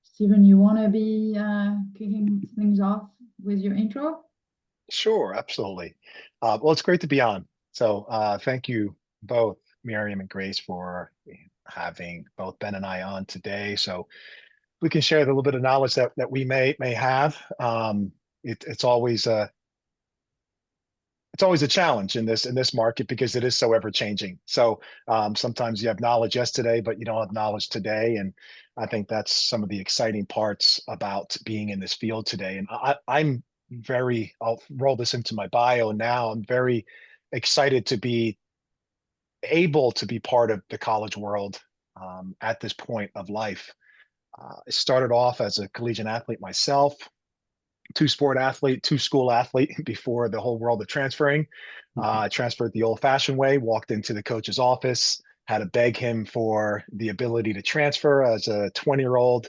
Stephen, you want to be kicking things off with your intro? Sure, absolutely. Well, it's great to be on. So thank you both, Miriam and Grace, for having both Ben and I on today. So we can share a little bit of knowledge that we may have. It's always a challenge in this market because it is so ever changing. So sometimes you have knowledge yesterday, but you don't have knowledge today. And I think that's some of the exciting parts about being in this field today. And I'm I'll roll this into my bio now. I'm very excited to be able to be part of the college world at this point of life. I started off as a collegiate athlete myself, two-sport athlete, two-school athlete before the whole world of transferring. I transferred the old-fashioned way, walked into the coach's office, had to beg him for the ability to transfer as a 20-year-old,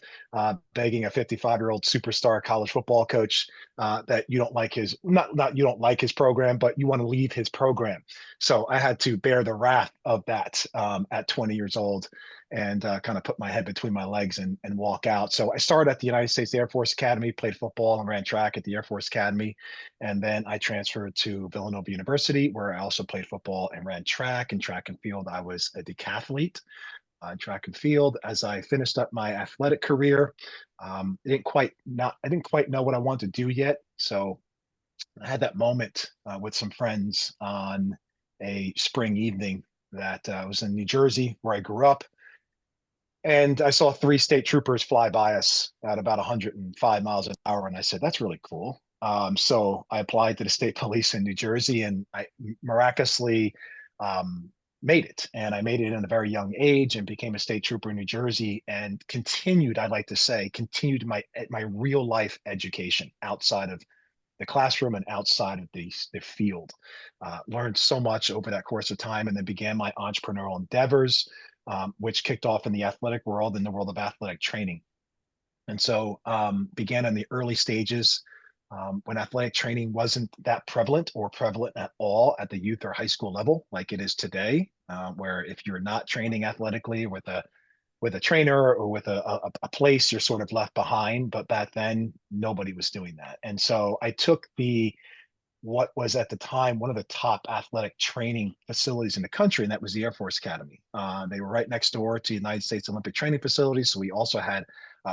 begging a 55-year-old superstar college football coach that you don't like his, not you don't like his program, but you want to leave his program. So I had to bear the wrath of that at 20 years old and kind of put my head between my legs and walk out. So I started at the United States Air Force Academy, played football and ran track at the Air Force Academy. And then I transferred to Villanova University, where I also played football and ran track and field. I was a decathlete on track and field. As I finished up my athletic career, I didn't quite know what I wanted to do yet. So I had that moment with some friends on a spring evening that was in New Jersey, where I grew up. And I saw three state troopers fly by us at about 105 miles an hour. And I said, that's really cool. So I applied to the state police in New Jersey and I miraculously um, made it. And I made it at a very young age and became a state trooper in New Jersey and continued, I'd like to say, continued my real life education outside of the classroom and outside of the field. Learned so much over that course of time and then began my entrepreneurial endeavors, which kicked off in the athletic world, in the world of athletic training. And so began in the early stages when athletic training wasn't that prevalent or prevalent at all at the youth or high school level like it is today, where if you're not training athletically with a trainer or with a place, you're sort of left behind. But back then, nobody was doing that. And so I took what was at the time one of the top athletic training facilities in the country, and that was the Air Force Academy. They were right next door to the United States Olympic Training Facilities, so we also had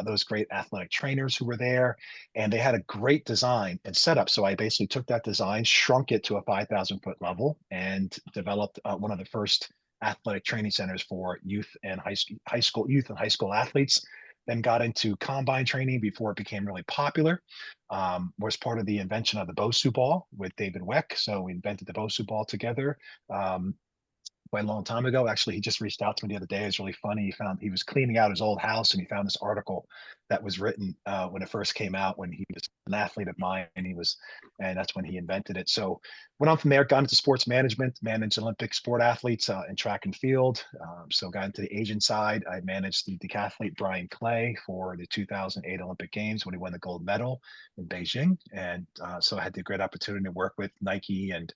those great athletic trainers who were there, and they had a great design and setup. So I basically took that design, shrunk it to a 5,000-foot level, and developed one of the first athletic training centers for youth and high school youth and high school athletes. Then got into combine training before it became really popular. Was part of the invention of the Bosu ball with David Weck. So we invented the Bosu ball together. Quite a long time ago. Actually, he just reached out to me the other day. It's really funny. He was cleaning out his old house and he found this article that was written when it first came out when he was an athlete of mine and that's when he invented it. So went on from there, got into sports management, managed Olympic sport athletes in track and field. So got into the Asian side. I managed the decathlete Brian Clay for the 2008 Olympic Games when he won the gold medal in Beijing. And so I had the great opportunity to work with Nike and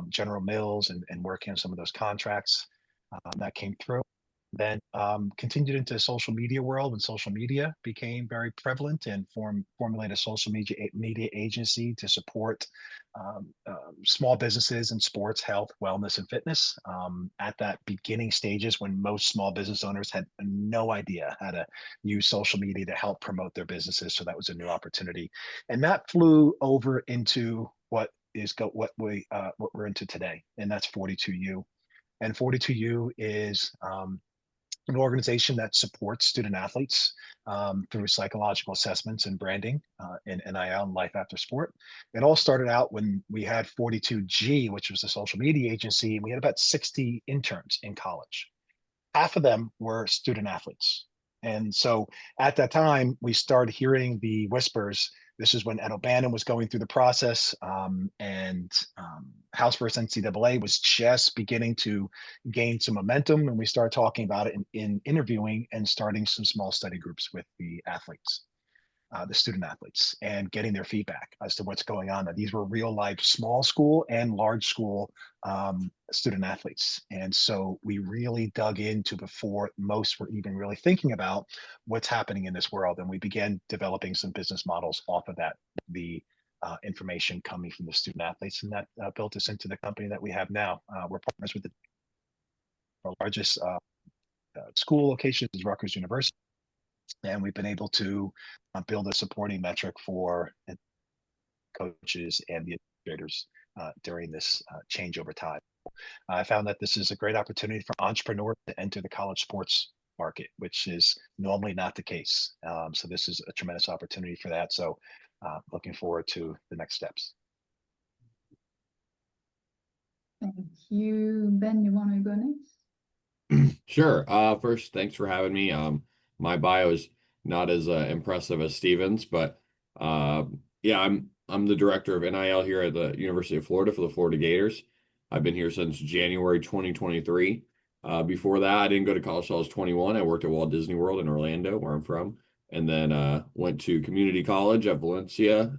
General Mills and working on some of those contracts that came through. Then continued into the social media world when social media became very prevalent and formulated a social media agency to support small businesses in sports, health, wellness, and fitness. At that beginning stages when most small business owners had no idea how to use social media to help promote their businesses. So that was a new opportunity. And that flew over into what we're into today, and that's 42U. And 42U is an organization that supports student athletes through psychological assessments and branding in NIL and life after sport. It all started out when we had 42G, which was a social media agency, and we had about 60 interns in college. Half of them were student athletes. And so at that time, we started hearing the whispers. This is when Ed O'Bannon was going through the process, and House versus NCAA was just beginning to gain some momentum. And we started talking about it in interviewing and starting some small study groups with the athletes. the student athletes and getting their feedback as to what's going on. Now, these were real life small school and large school student athletes. And so we really dug into before most were even really thinking about what's happening in this world. And we began developing some business models off of that, the information coming from the student athletes. And that built us into the company that we have now. We're partners with our largest school location is Rutgers University. And we've been able to build a supporting metric for coaches and the administrators during this change over time. I found that this is a great opportunity for entrepreneurs to enter the college sports market, which is normally not the case. So this is a tremendous opportunity for that. So looking forward to the next steps. Thank you. Ben, you want to go next? Sure. First, thanks for having me. My bio is not as impressive as Steven's, but yeah, I'm the director of NIL here at the University of Florida for the Florida Gators. I've been here since January 2023. Before that, I didn't go to college till I was 21. I worked at Walt Disney World in Orlando, where I'm from, and then went to community college at Valencia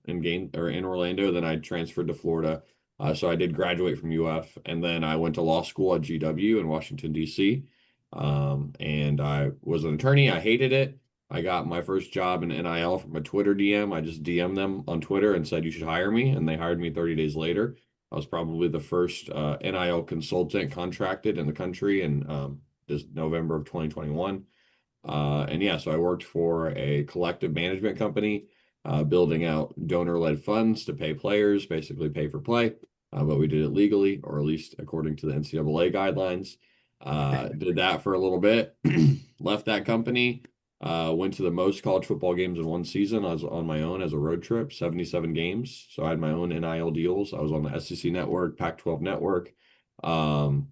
in Orlando. Then I transferred to Florida. So I did graduate from UF, and then I went to law school at GW in Washington, D.C. And I was an attorney. I hated it. I got my first job in NIL from a Twitter DM. I just DM'd them on Twitter and said, you should hire me. And they hired me 30 days later. I was probably the first NIL consultant contracted in the country in this November of 2021. And yeah, so I worked for a collective management company, building out donor-led funds to pay players, basically pay for play. But we did it legally, or at least according to the NCAA guidelines. Did that for a little bit, left that company, went to the most college football games in one season. I was on my own as a road trip, 77 games. So I had my own NIL deals. I was on the SEC network, Pac-12 network. And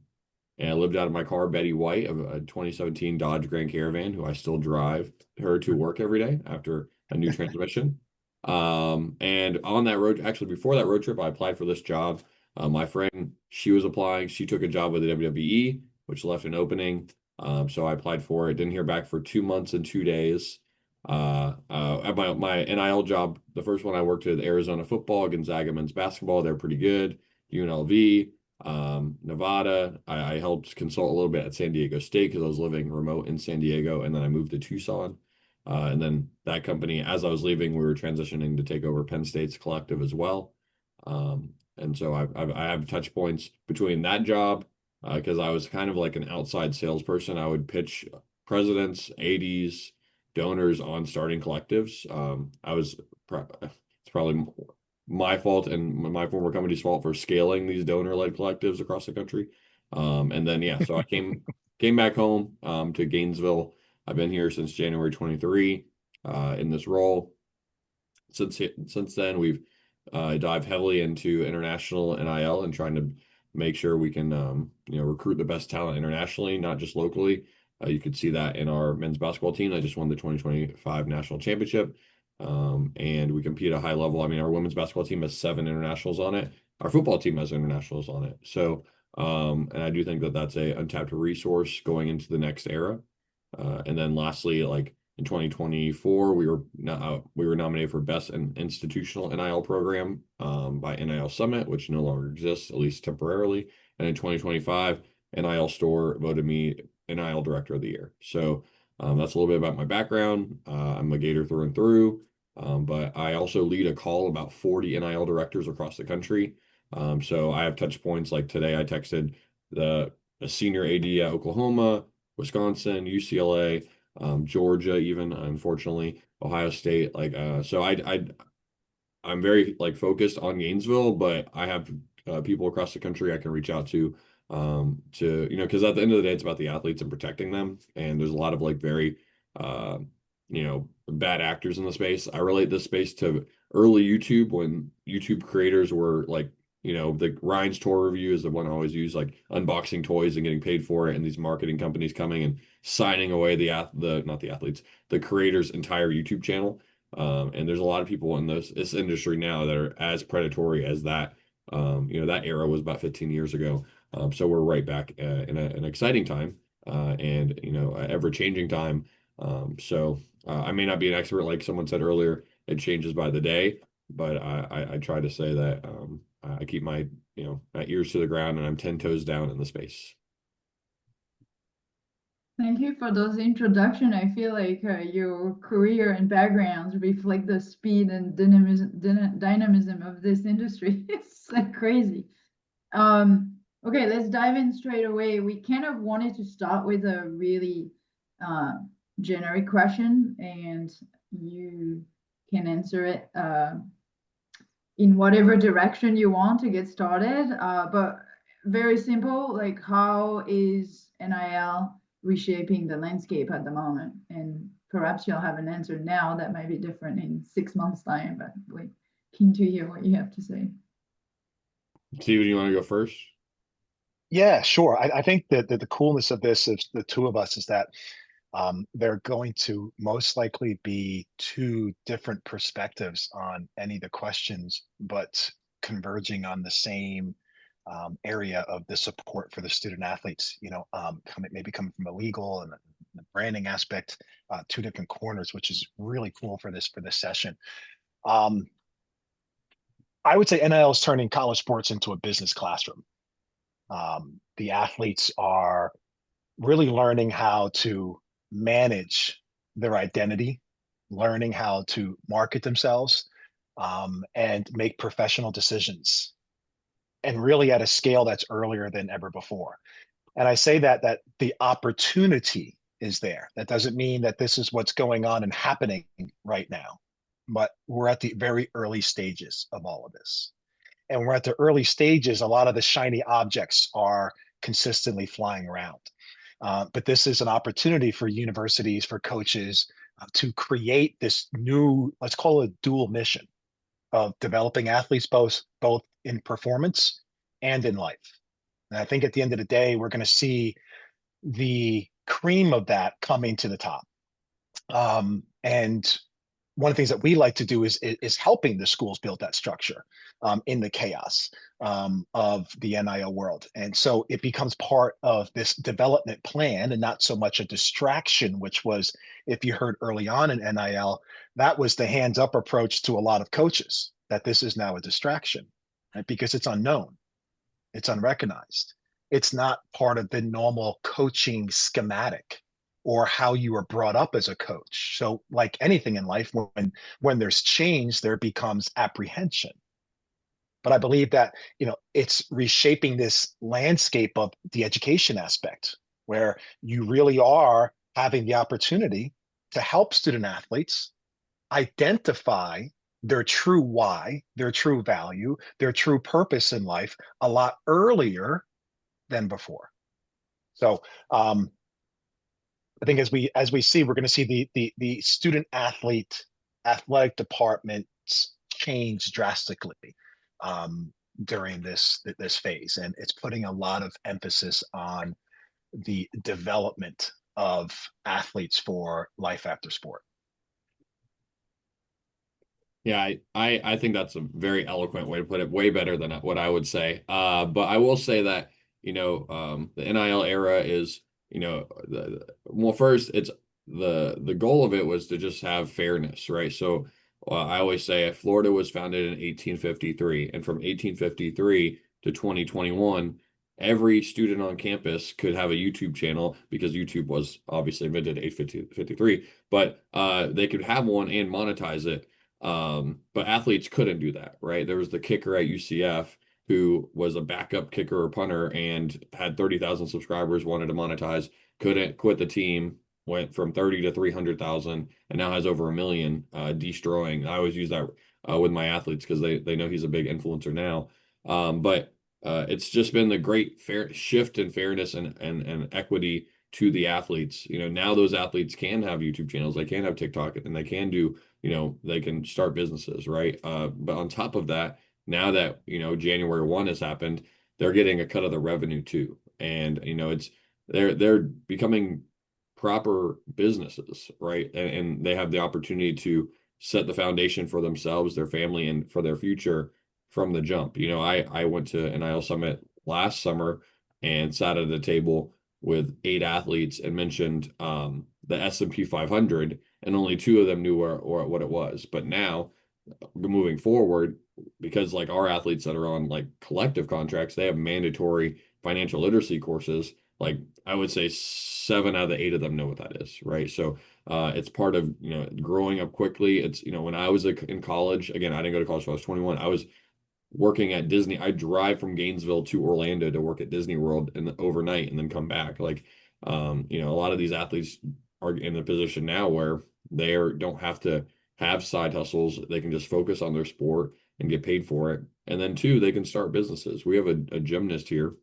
I lived out of my car, Betty White, of a 2017 Dodge Grand Caravan, who I still drive her to work every day after a new transmission. And on that road, actually before that road trip, I applied for this job. My friend, she was applying. She took a job with the WWE, which left an opening. So I applied for it. Didn't hear back for 2 months and 2 days. At my NIL job, the first one I worked with Arizona football, Gonzaga men's basketball. They're pretty good. UNLV, Nevada. I helped consult a little bit at San Diego State because I was living remote in San Diego, and then I moved to Tucson. And then that company, as I was leaving, we were transitioning to take over Penn State's collective as well. And so I have touch points between that job because I was kind of like an outside salesperson. I would pitch presidents, ADs, donors on starting collectives. It's probably my fault and my former company's fault for scaling these donor-led collectives across the country. And then yeah, so I came back home to Gainesville. I've been here since January 23 in this role. Since then, we've dived heavily into international NIL and trying to make sure we can recruit the best talent internationally, not just locally. You could see that in our men's basketball team. I just won the 2025 national championship, and we compete at a high level. I mean, our women's basketball team has 7 internationals on it. Our football team has internationals on it. So, and I do think that that's a untapped resource going into the next era. And then lastly, like in 2024, we were nominated for Best Institutional NIL Program by NIL Summit, which no longer exists, at least temporarily. And in 2025, NIL Store voted me NIL Director of the Year. So that's a little bit about my background. I'm a Gator through and through, but I also lead a call about 40 NIL directors across the country. So I have touch points like today. I texted a senior AD at Oklahoma, Wisconsin, UCLA, Georgia, even unfortunately, Ohio State. So I'm very focused on Gainesville, but I have people across the country I can reach out to because at the end of the day, it's about the athletes and protecting them. And there's a lot of very bad actors in the space. I relate this space to early YouTube when YouTube creators were the Ryan's Tour Review is the one I always use, unboxing toys and getting paid for it, and these marketing companies coming and signing away the creator's entire YouTube channel. And there's a lot of people in this industry now that are as predatory as that. That era was about 15 years ago. So we're right back in an exciting time, and ever-changing time. So I may not be an expert, like someone said earlier, it changes by the day, but I try to say that I keep my, my ears to the ground and I'm 10 toes down in the space. Thank you for those introduction. I feel like your career and backgrounds reflect the speed and dynamism of this industry. It's like crazy. Okay, let's dive in straight away. We kind of wanted to start with a really generic question, and you can answer it in whatever direction you want to get started. But very simple, like how is NIL reshaping the landscape at the moment? And perhaps you'll have an answer now that might be different in 6 months' time, but we're keen to hear what you have to say. Steven, you want to go first? Yeah, sure. I think that the coolness of this is the two of us is that they're going to most likely be two different perspectives on any of the questions, but converging on the same area of the support for the student athletes. Maybe coming from a legal and the branding aspect, two different corners, which is really cool for this session. I would say NIL is turning college sports into a business classroom. The athletes are really learning how to manage their identity, learning how to market themselves, and make professional decisions, and really at a scale that's earlier than ever before. And I say that the opportunity is there. That doesn't mean that this is what's going on and happening right now, but we're at the very early stages of all of this. And we're at the early stages, a lot of the shiny objects are consistently flying around. But this is an opportunity for universities, for coaches to create this new, let's call it a dual mission of developing athletes both in performance and in life. And I think at the end of the day, we're going to see the cream of that coming to the top. And one of the things that we like to do is helping the schools build that structure in the chaos of the NIL world. And so it becomes part of this development plan and not so much a distraction, which was, if you heard early on in NIL, that was the hands up approach to a lot of coaches, that this is now a distraction, right? Because it's unknown, it's unrecognized. It's not part of the normal coaching schematic or how you were brought up as a coach. So like anything in life, when there's change, there becomes apprehension. But I believe that, it's reshaping this landscape of the education aspect, where you really are having the opportunity to help student athletes identify their true why, their true value, their true purpose in life a lot earlier than before. So I think as we see, we're going to see the student athlete athletic departments change drastically during this phase, and it's putting a lot of emphasis on the development of athletes for life after sport. Yeah, I think that's a very eloquent way to put it, way better than what I would say. But I will say that, the NIL era is, well, first it's the goal of it was to just have fairness, right? So I always say Florida was founded in 1853, and from 1853 to 2021, every student on campus could have a YouTube channel, because YouTube was obviously invented in 1853, but they could have one and monetize it. But athletes couldn't do that, right? There was the kicker at UCF who was a backup kicker or punter and had 30,000 subscribers, wanted to monetize, couldn't, quit the team, went from 30 to 300,000, and now has over 1 million, destroying. I always use that with my athletes because they know he's a big influencer now. But it's just been the great fair shift in fairness and equity to the athletes. Now those athletes can have YouTube channels, they can have TikTok, and they can do, they can start businesses, right? But on top of that, now that, January 1 has happened, they're getting a cut of the revenue too. And, they're becoming proper businesses, right? And they have the opportunity to set the foundation for themselves, their family, and for their future from the jump. I went to NIL Summit last summer and sat at a table with 8 athletes and mentioned the S&P 500, and only two of them knew where or what it was. But now, moving forward, because like our athletes that are on like collective contracts, they have mandatory financial literacy courses. Like I would say 7 out of 8 of them know what that is, right? So it's part of, growing up quickly. It's, when I was in college, again, I didn't go to college till I was 21. I was working at Disney. I drive from Gainesville to Orlando to work at Disney World and overnight and then come back. Like, a lot of these athletes are in a position now where don't have to have side hustles. They can just focus on their sport and get paid for it. And then two, they can start businesses. We have a gymnast here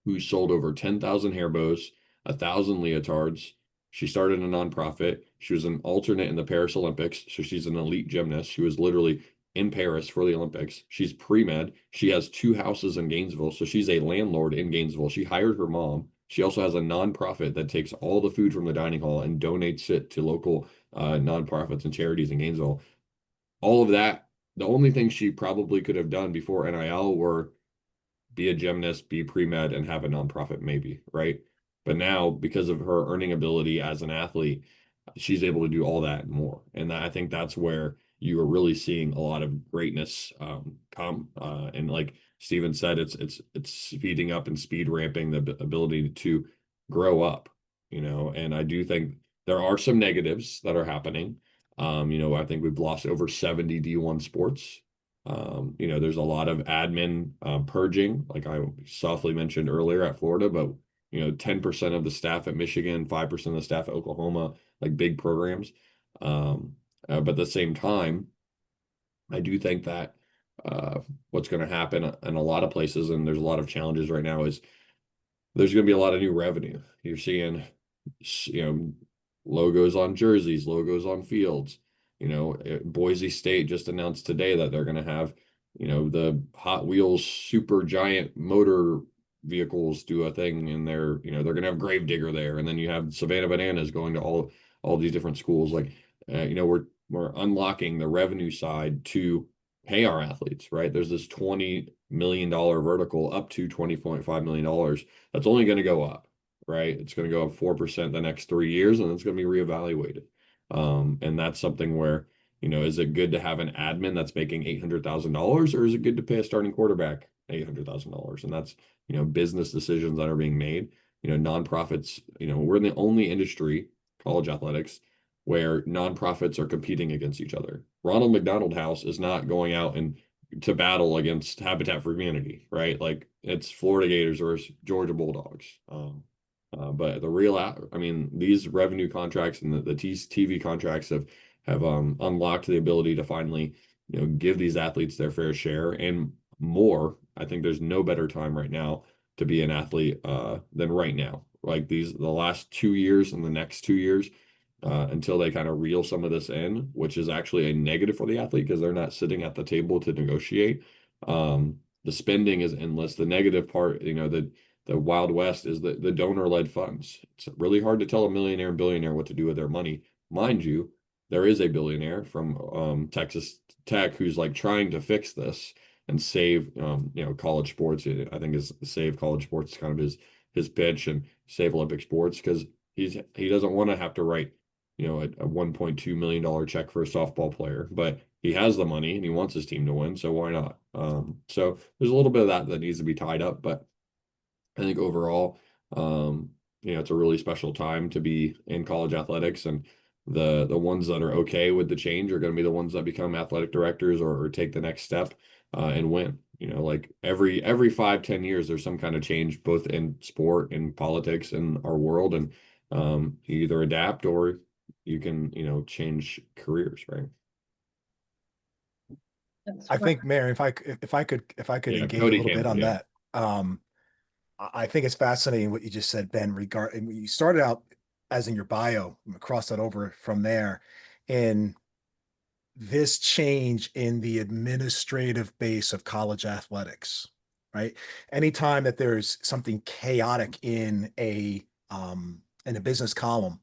who sold over 10,000 hair bows, 1,000 leotards. She started a nonprofit. She was an alternate in the Paris Olympics. So she's an elite gymnast. She was literally in Paris for the Olympics. She's pre-med. She has 2 houses in Gainesville. So she's a landlord in Gainesville. She hired her mom. She also has a nonprofit that takes all the food from the dining hall and donates it to local nonprofits and charities in Gainesville. All of that, the only thing she probably could have done before NIL were be a gymnast, be pre-med, and have a nonprofit, maybe, right? But now, because of her earning ability as an athlete, she's able to do all that and more. And I think that's where you are really seeing a lot of greatness come. And like Steven said, it's speeding up and speed ramping the ability to grow up, And I do think there are some negatives that are happening. I think we've lost over 70 D1 sports. There's a lot of admin purging, like I softly mentioned earlier at Florida, but 10% of the staff at Michigan, 5% of the staff at Oklahoma, like big programs. But at the same time, I do think that what's going to happen in a lot of places, and there's a lot of challenges right now, is there's going to be a lot of new revenue. You're seeing, logos on jerseys, logos on fields. Boise State just announced today that they're going to have, the Hot Wheels super giant motor vehicles do a thing, and they're going to have Gravedigger there, and then you have Savannah Bananas going to all these different schools. Like, we're unlocking the revenue side to pay our athletes, right? There's this $20 million vertical up to $20.5 million. That's only going to go up, right? It's going to go up 4% the next 3 years, and it's going to be reevaluated. And that's something where, is it good to have an admin that's making $800,000, or is it good to pay a starting quarterback $800,000? And that's, business decisions that are being made. Nonprofits, we're in the only industry, college athletics, where nonprofits are competing against each other. Ronald McDonald House is not going out and to battle against Habitat for Humanity, right? Like, it's Florida Gators versus Georgia Bulldogs. But these revenue contracts and the TV contracts have unlocked the ability to finally, give these athletes their fair share and more. I think there's no better time right now to be an athlete than right now. Like the last 2 years and the next 2 years, until they kind of reel some of this in, which is actually a negative for the athlete because they're not sitting at the table to negotiate. The spending is endless. The negative part, the Wild West is the donor-led funds. It's really hard to tell a millionaire and billionaire what to do with their money. Mind you, there is a billionaire from Texas Tech who's like trying to fix this and save college sports. I think is save college sports is kind of his pitch, and save Olympic sports, because he doesn't want to have to write a $1.2 million check for a softball player, but he has the money and he wants his team to win, so why not? So there's a little bit of that needs to be tied up, but I think overall, it's a really special time to be in college athletics, and the ones that are okay with the change are going to be the ones that become athletic directors or take the next step and win. Like every 5-10 years, there's some kind of change, both in sport and politics in our world, and you either adapt or you can, change careers, right? That's I why- think, Mary, if I could Yeah, engage Cody a little bit Campbell, on yeah. that. I think it's fascinating what you just said, Ben, regarding you started out as in your bio, cross that over from there, in this change in the administrative base of college athletics, right? Anytime that there's something chaotic in a business column,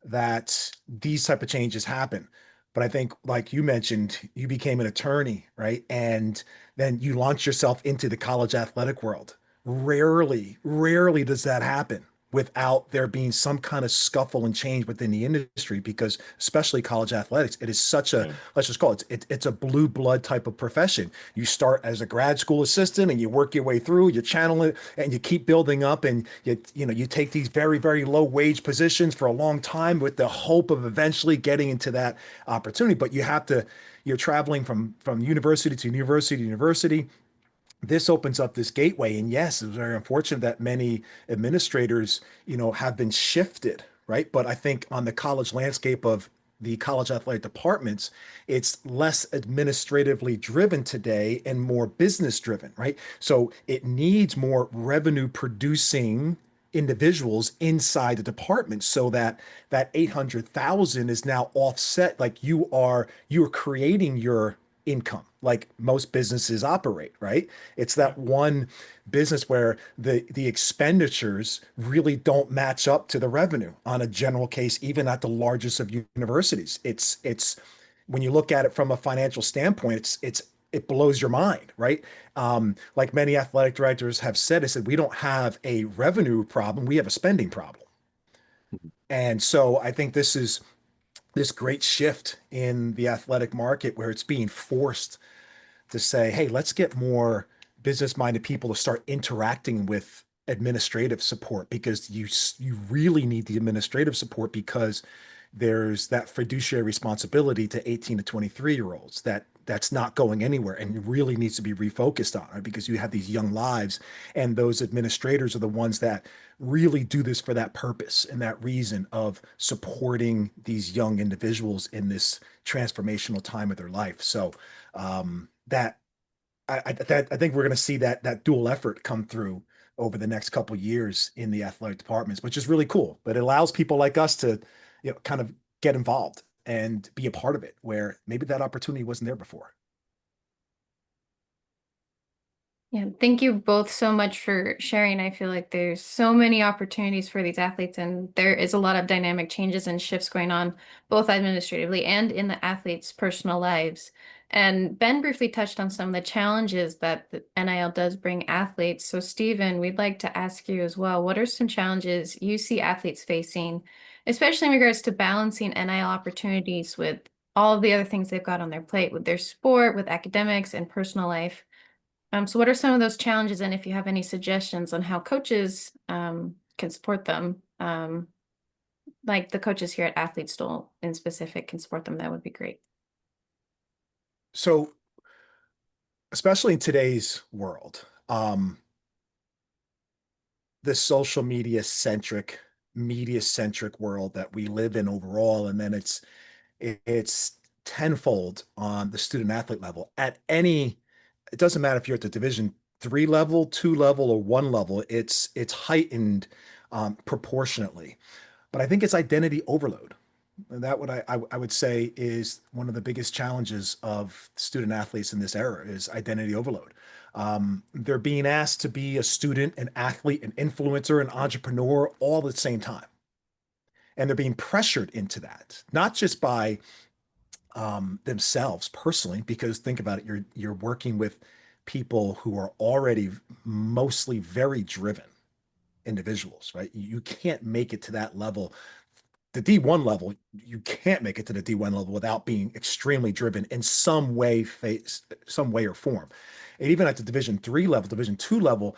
that these type of changes happen. But I think, like you mentioned, you became an attorney, right? And then you launched yourself into the college athletic world. Rarely does that happen, without there being some kind of scuffle and change within the industry, because especially college athletics, it is such a, Yeah. let's just call it's a blue blood type of profession. You start as a grad school assistant and you work your way through, you channel it and you keep building up, and you take these very, very low wage positions for a long time with the hope of eventually getting into that opportunity. But you're traveling from university to university to university. This opens up this gateway. And yes, it's very unfortunate that many administrators, have been shifted, right? But I think on the college landscape of the college athletic departments, it's less administratively driven today and more business driven, right? So it needs more revenue producing individuals inside the department, so that 800,000 is now offset. Like you're creating your income like most businesses operate, right? It's that one business where the expenditures really don't match up to the revenue on a general case, even at the largest of universities. It's when you look at it from a financial standpoint, it blows your mind, right? Like many athletic directors have said, I said, we don't have a revenue problem, we have a spending problem. And so I think this is this great shift in the athletic market where it's being forced to say, hey, let's get more business minded people to start interacting with administrative support, because you really need the administrative support, because there's that fiduciary responsibility to 18 to 23-year olds that's not going anywhere and really needs to be refocused on, right? Because you have these young lives, and those administrators are the ones that really do this for that purpose and that reason of supporting these young individuals in this transformational time of their life. So that I think we're going to see that dual effort come through over the next couple of years in the athletic departments, which is really cool. But it allows people like us to, kind of get involved and be a part of it, where maybe that opportunity wasn't there before. Yeah, thank you both so much for sharing. I feel like there's so many opportunities for these athletes, and there is a lot of dynamic changes and shifts going on, both administratively and in the athletes' personal lives. And Ben briefly touched on some of the challenges that the NIL does bring athletes. So, Stephen, we'd like to ask you as well, what are some challenges you see athletes facing, especially in regards to balancing NIL opportunities with all of the other things they've got on their plate with their sport, with academics, and personal life? So what are some of those challenges, and if you have any suggestions on how coaches can support them, like the coaches here at Athlete Stool in specific can support them, that would be great. So, especially in today's world, the social media centric world that we live in overall, and then it's tenfold on the student athlete level at any, it doesn't matter if you're at the Division 3 level, 2 level, or 1 level, it's heightened proportionately. But I think it's identity overload. And that what I would say is one of the biggest challenges of student athletes in this era is identity overload. They're being asked to be a student, an athlete, an influencer, an entrepreneur all at the same time. And they're being pressured into that, not just by themselves personally, because think about it, you're working with people who are already mostly very driven individuals, right? You can't make it to that level, the D1 level. You can't make it to the D1 level without being extremely driven in some way or form. And even at the Division 3 level, Division 2 level,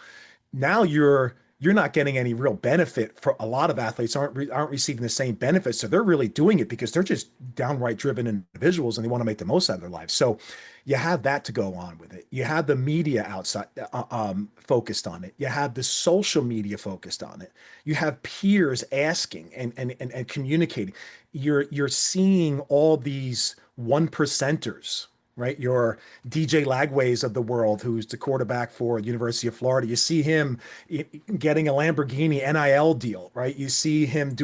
now you're not getting any real benefit. For a lot of athletes aren't receiving the same benefits, so they're really doing it because they're just downright driven individuals and they want to make the most out of their lives. So you have that to go on with it. You have the media outside focused on it. You have the social media focused on it. You have peers asking and communicating. You're seeing all these one percenters, right? Your DJ Lagways of the world, who's the quarterback for University of Florida. You see him getting a Lamborghini NIL deal, right? You see him,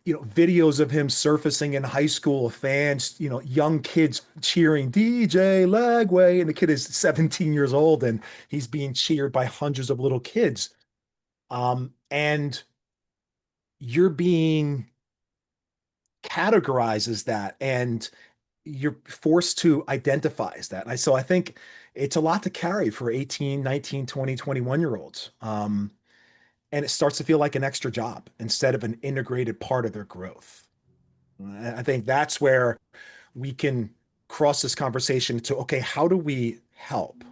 videos of him surfacing in high school, fans, young kids cheering DJ Lagway, and the kid is 17 years old and he's being cheered by hundreds of little kids. And you're being categorized as that, and you're forced to identify as that. So I think it's a lot to carry for 18, 19, 20, 21-year-olds. and it starts to feel like an extra job instead of an integrated part of their growth. I think that's where we can cross this conversation to, okay, how do we help?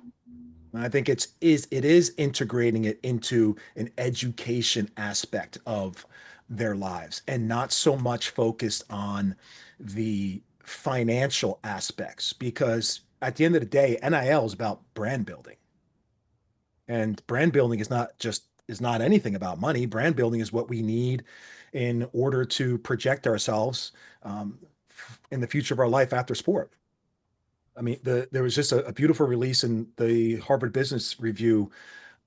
And I think it is integrating it into an education aspect of their lives and not so much focused on the financial aspects, because at the end of the day, NIL is about brand building. And brand building is not anything about money. Brand building is what we need in order to project ourselves in the future of our life after sport. I mean, there was just a beautiful release in the Harvard Business Review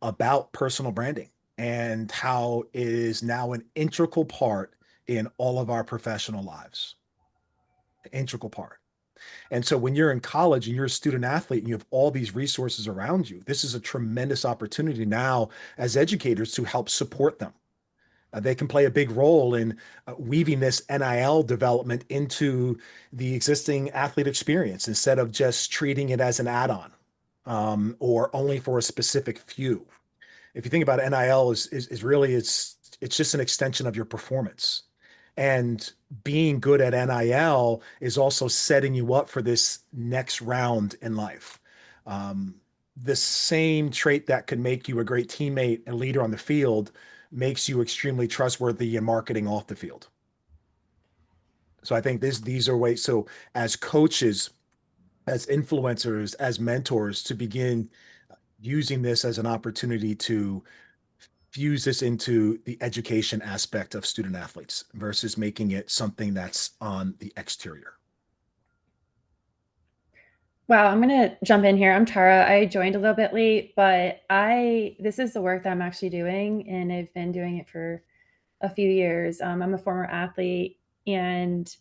about personal branding and how it is now an integral part in all of our professional lives. Integral part. And so when you're in college and you're a student athlete and you have all these resources around you, this is a tremendous opportunity now as educators to help support them. They can play a big role in weaving this NIL development into the existing athlete experience instead of just treating it as an add-on or only for a specific few. If you think about it, NIL is really it's just an extension of your performance. And being good at NIL is also setting you up for this next round in life. The same trait that could make you a great teammate and leader on the field makes you extremely trustworthy in marketing off the field. So I think these are ways. So as coaches, as influencers, as mentors, to begin using this as an opportunity to fuse this into the education aspect of student athletes versus making it something that's on the exterior. Wow, I'm gonna jump in here. I'm Tara. I joined a little bit late, but this is the work that I'm actually doing, and I've been doing it for a few years. I'm a former athlete, and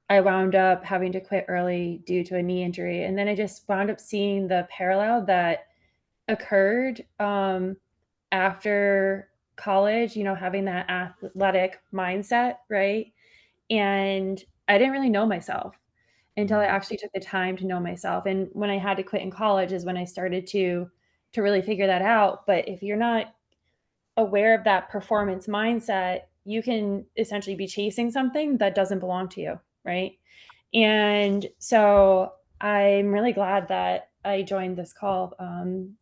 I wound up having to quit early due to a knee injury, and then I just wound up seeing the parallel that occurred after college. Having that athletic mindset, right? And I didn't really know myself until I actually took the time to know myself. And when I had to quit in college is when I started to really figure that out. But if you're not aware of that performance mindset, you can essentially be chasing something that doesn't belong to you, right? And so I'm really glad that I joined this call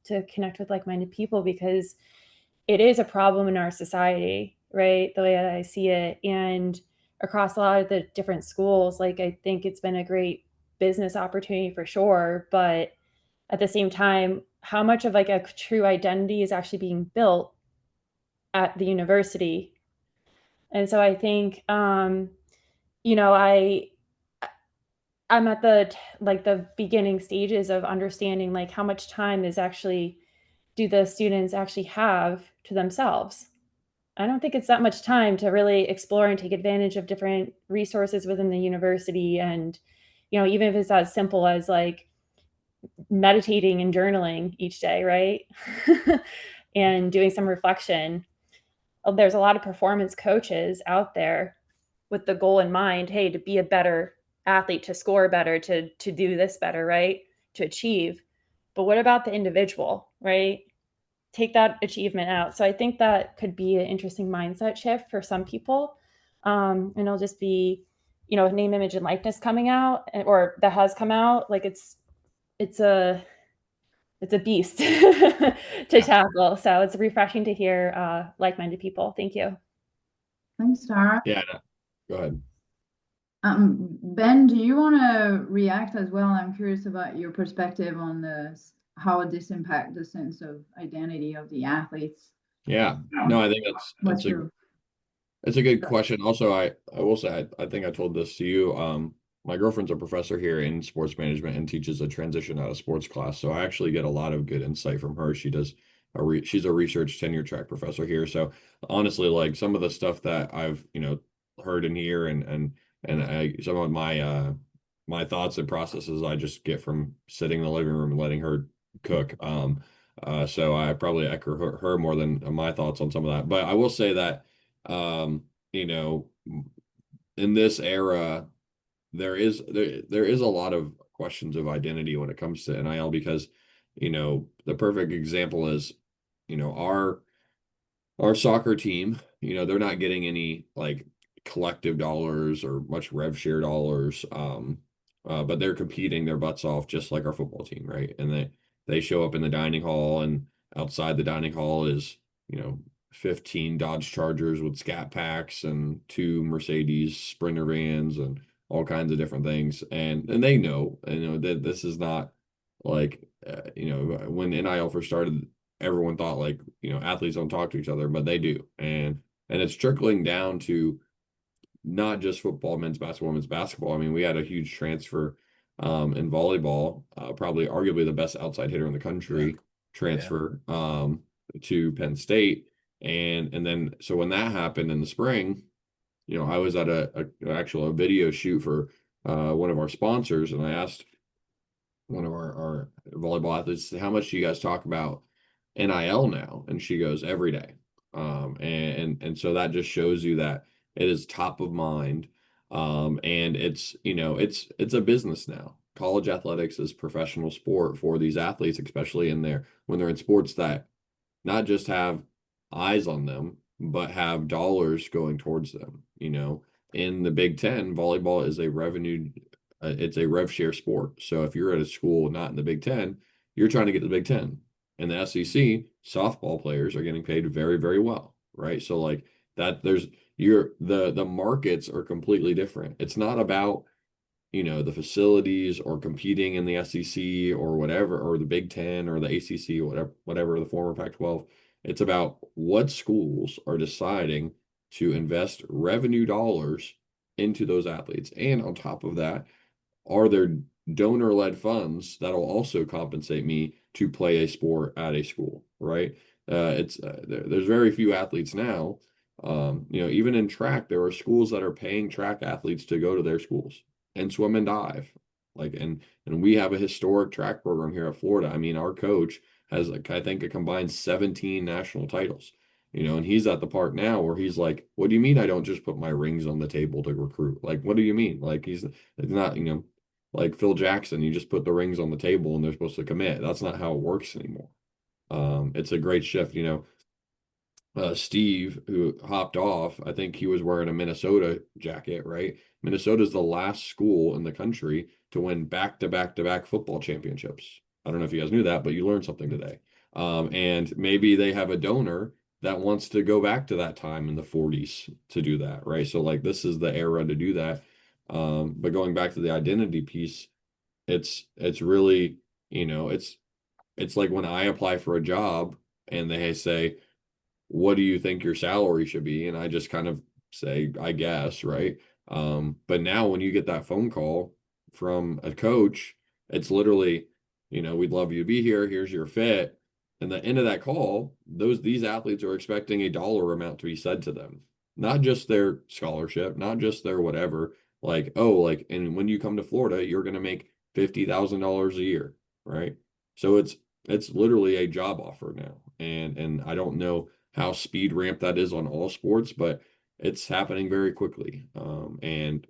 to connect with like-minded people, because it is a problem in our society, right? The way that I see it. And across a lot of the different schools, like I think it's been a great business opportunity for sure. But at the same time, how much of like a true identity is actually being built at the university? And so I think, I'm at the beginning stages of understanding like how much time do the students actually have to themselves. I don't think it's that much time to really explore and take advantage of different resources within the university. And, even if it's as simple as like meditating and journaling each day, right? And doing some reflection. There's a lot of performance coaches out there with the goal in mind, hey, to be a better athlete, to score better, to do this better, right? To achieve. But what about the individual, right? Take that achievement out. So I think that could be an interesting mindset shift for some people. And it'll just be, name, image, and likeness coming out, or that has come out. Like it's a beast to tackle. So it's refreshing to hear like-minded people. Thank you. Thanks, Tara. Yeah, no, go ahead. Ben, do you want to react as well? I'm curious about your perspective on how this impacts the sense of identity of the athletes. Yeah, no, I think that's a good question. Also, I will say, I think I told this to you. My girlfriend's a professor here in sports management and teaches a transition out of sports class. So I actually get a lot of good insight from her. She's a research tenure track professor here. So honestly, like some of the stuff that I've, heard in here and some of my thoughts and processes I just get from sitting in the living room and letting her cook. So I probably echo her more than my thoughts on some of that. But I will say that, in this era, there is a lot of questions of identity when it comes to NIL, because, the perfect example is, our soccer team, they're not getting any like collective dollars or much rev share dollars. But they're competing their butts off just like our football team, right? And they show up in the dining hall, and outside the dining hall is, 15 Dodge Chargers with scat packs and 2 Mercedes Sprinter vans and all kinds of different things. And they know, that this is not like, when NIL first started, everyone thought like, athletes don't talk to each other, but they do. And it's trickling down to not just football, men's basketball, women's basketball. I mean, we had a huge transfer in volleyball, probably arguably the best outside hitter in the country transfer to Penn State. And then so when that happened in the spring, I was at a video shoot for one of our sponsors, and I asked one of our volleyball athletes, how much do you guys talk about NIL now? And she goes, every day. And so that just shows you that it is top of mind. And it's a business now. College athletics is professional sport for these athletes, especially when they're in sports that not just have eyes on them, but have dollars going towards them. In the Big Ten, volleyball is it's a rev share sport. So if you're at a school not in the Big Ten, you're trying to get to the Big Ten. In the SEC, softball players are getting paid very, very well, right? So like that, the markets are completely different. It's not about, the facilities or competing in the SEC or whatever, or the Big Ten or the ACC, whatever the former Pac-12. It's about what schools are deciding to invest revenue dollars into those athletes. And on top of that, are there donor-led funds that'll also compensate me to play a sport at a school, right? There's very few athletes now. Even in track, there are schools that are paying track athletes to go to their schools and swim and dive. And we have a historic track program here at Florida. I mean, our coach has, I think, a combined 17 national titles. And he's at the part now where he's like, what do you mean I don't just put my rings on the table to recruit? Like, what do you mean? Like, it's not, like Phil Jackson, you just put the rings on the table and they're supposed to commit. That's not how it works anymore. It's a great shift. Steve, who hopped off, I think he was wearing a Minnesota jacket, right? Minnesota's the last school in the country to win back-to-back-to-back football championships. I don't know if you guys knew that, but you learned something today. And maybe they have a donor that wants to go back to that time in the 40s to do that, right? So like this is the era to do that. But going back to the identity piece, it's really, it's like when I apply for a job and they say, what do you think your salary should be? And I just kind of say, I guess, right? But now when you get that phone call from a coach, it's literally, we'd love you to be here. Here's your fit. And the end of that call, these athletes are expecting a dollar amount to be said to them, not just their scholarship, not just their whatever. Like, and when you come to Florida, you're going to make $50,000 a year, right? So it's literally a job offer now. And I don't know how speed ramp that is on all sports, but it's happening very quickly. And,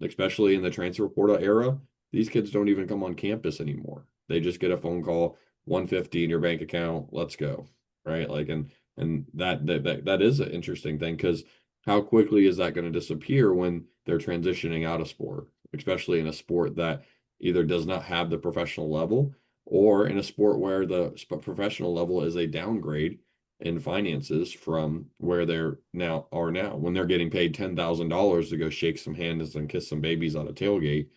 especially in the transfer portal era, these kids don't even come on campus anymore. They just get a phone call, 150 in your bank account, let's go. Right. Like, and that is an interesting thing, because how quickly is that going to disappear when they're transitioning out of sport, especially in a sport that either does not have the professional level, or in a sport where the professional level is a downgrade in finances from where they're now when they're getting paid $10,000 to go shake some hands and kiss some babies on a tailgate,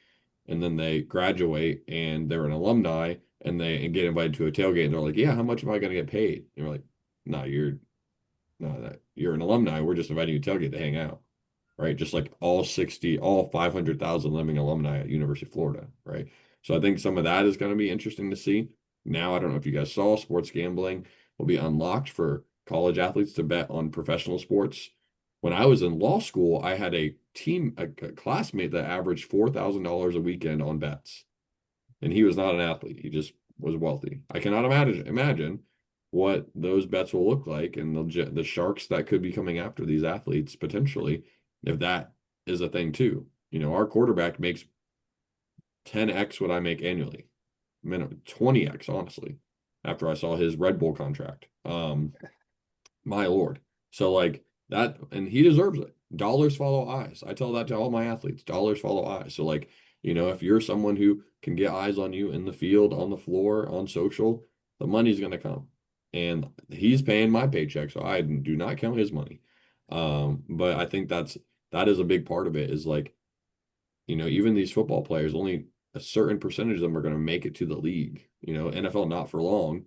and then they graduate and they're an alumni and they get invited to a tailgate and they're like, yeah, how much am I going to get paid? And you're like, no, you're an alumni. We're just inviting you to tailgate to hang out, right? Just like all 500,000 living alumni at University of Florida, right? So I think some of that is going to be interesting to see. Now, I don't know if you guys saw, sports gambling will be unlocked for college athletes to bet on professional sports. When I was in law school, I had a classmate that averaged $4,000 a weekend on bets. And he was not an athlete. He just was wealthy. I cannot imagine what those bets will look like, and the sharks that could be coming after these athletes potentially, if that is a thing too. Our quarterback makes 10x what I make annually, 20x, honestly, after I saw his Red Bull contract. My Lord. So like that, and he deserves it. Dollars follow eyes. I tell that to all my athletes. Dollars follow eyes. So like, if you're someone who can get eyes on you in the field, on the floor, on social, the money's going to come. And he's paying my paycheck, so I do not count his money. But I think that is a big part of it, is like, even these football players, only a certain percentage of them are going to make it to the league. NFL not for long.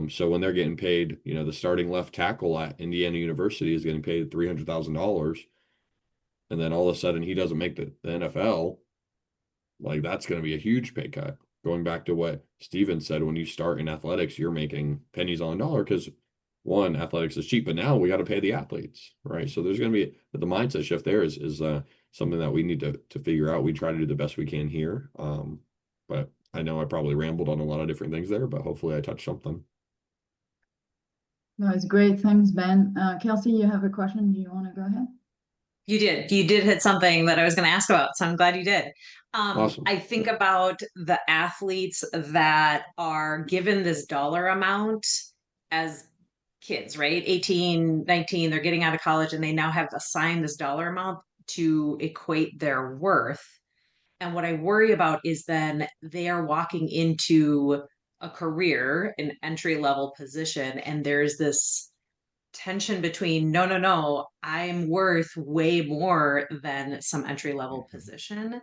So when they're getting paid, the starting left tackle at Indiana University is getting paid $300,000, and then all of a sudden he doesn't make the NFL, like that's going to be a huge pay cut. Going back to what Steven said, when you start in athletics, you're making pennies on a dollar because one, athletics is cheap, but now we got to pay the athletes, right? So there's going to be the mindset shift there is something that we need to figure out. We try to do the best we can here. But I know I probably rambled on a lot of different things there, but hopefully I touched something. No, it's great. Thanks, Ben. Kelsey, you have a question? Do you want to go ahead? You did hit something that I was going to ask about, so I'm glad you did. Awesome. I think about the athletes that are given this dollar amount as kids, right? 18, 19, they're getting out of college and they now have assigned this dollar amount to equate their worth. And what I worry about is then they are walking into a career, an entry level position, and there's this tension between no, I'm worth way more than some entry level position.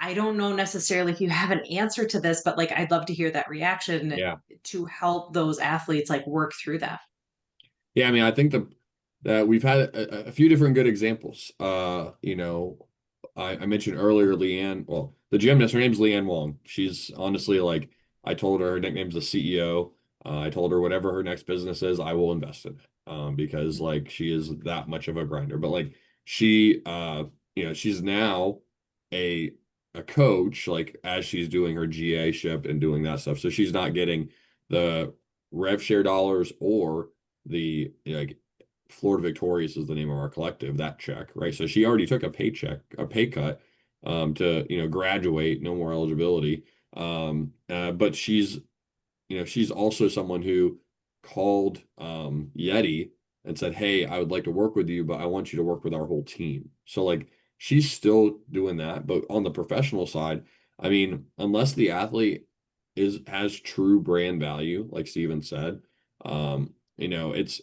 I don't know necessarily if you have an answer to this, but like I'd love to hear that reaction to help those athletes like work through that. Yeah, I mean, I think that we've had a few different good examples. I mentioned earlier Leanne. Well, the gymnast, her name's Leanne Wong. She's honestly like, I told her nickname's the CEO. I told her whatever her next business is, I will invest in it. Because like she is that much of a grinder. But like she, she's now a coach, like as she's doing her GA ship and doing that stuff. So she's not getting the rev share dollars or the like Florida Victorious is the name of our collective, that check, right? So she already took a pay cut to graduate, no more eligibility. But she's also someone who called Yeti and said, hey, I would like to work with you, but I want you to work with our whole team. So like she's still doing that. But on the professional side, I mean, unless the athlete has true brand value, like Steven said, it's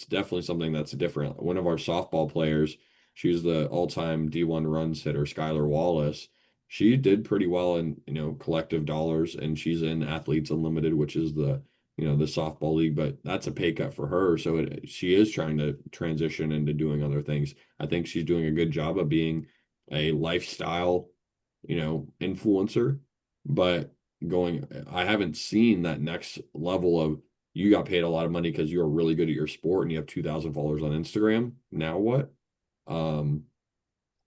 definitely something that's different. One of our softball players, she was the all-time D1 runs hitter, Skylar Wallace. She did pretty well in, collective dollars, and she's in Athletes Unlimited, which is the softball league, but that's a pay cut for her. So she is trying to transition into doing other things. I think she's doing a good job of being a lifestyle, influencer, but I haven't seen that next level of, you got paid a lot of money because you're really good at your sport and you have 2,000 followers on Instagram. Now what? I